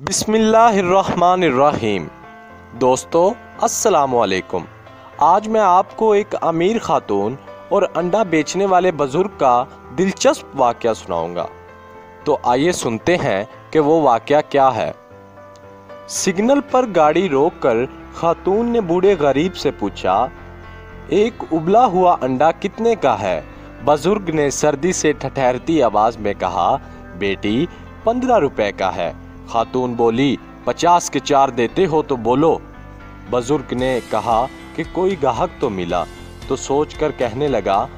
बिस्मिल्लाहिर्रहमानिर्रहीम। दोस्तों अस्सलाम वालेकुम। आज मैं आपको एक अमीर खातून और अंडा बेचने वाले बुजुर्ग का दिलचस्प वाक़या सुनाऊंगा। तो आइए सुनते हैं कि वो वाक़या क्या है। सिग्नल पर गाड़ी रोककर खातून ने बूढ़े गरीब से पूछा, एक उबला हुआ अंडा कितने का है? बुजुर्ग ने सर्दी से ठठहरती आवाज़ में कहा, बेटी 15 रुपए का है। खातून बोली, 50 के 4 देते हो तो बोलो। बुजुर्ग ने कहा कि कोई ग्राहक तो मिला, तो सोचकर कहने लगा,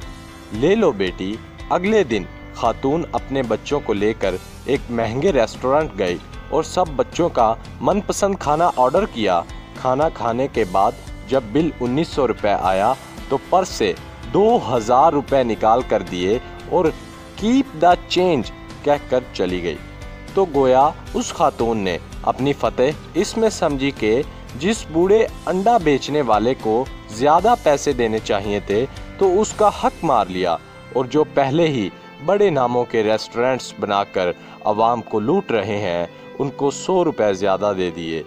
ले लो बेटी। अगले दिन खातून अपने बच्चों को लेकर एक महंगे रेस्टोरेंट गई और सब बच्चों का मनपसंद खाना ऑर्डर किया। खाना खाने के बाद जब बिल 1900 रुपये आया तो पर्स से 2000 रुपये निकाल कर दिए और कीप द चेंज कहकर चली गई। तो गोया उस खातून ने अपनी फतेह इसमें समझी कि जिस बूढ़े अंडा बेचने वाले को ज़्यादा पैसे देने चाहिए थे तो उसका हक मार लिया, और जो पहले ही बड़े नामों के रेस्टोरेंट्स बनाकर आवाम को लूट रहे हैं उनको 100 रुपये ज़्यादा दे दिए।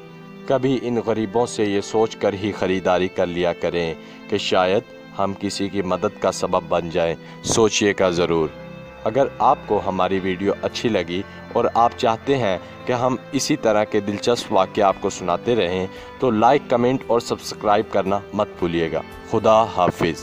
कभी इन गरीबों से ये सोच कर ही ख़रीदारी कर लिया करें कि शायद हम किसी की मदद का सबब बन जाएं। सोचिएगा ज़रूर। अगर आपको हमारी वीडियो अच्छी लगी और आप चाहते हैं कि हम इसी तरह के दिलचस्प वाक़या आपको सुनाते रहें तो लाइक, कमेंट और सब्सक्राइब करना मत भूलिएगा। खुदा हाफिज़।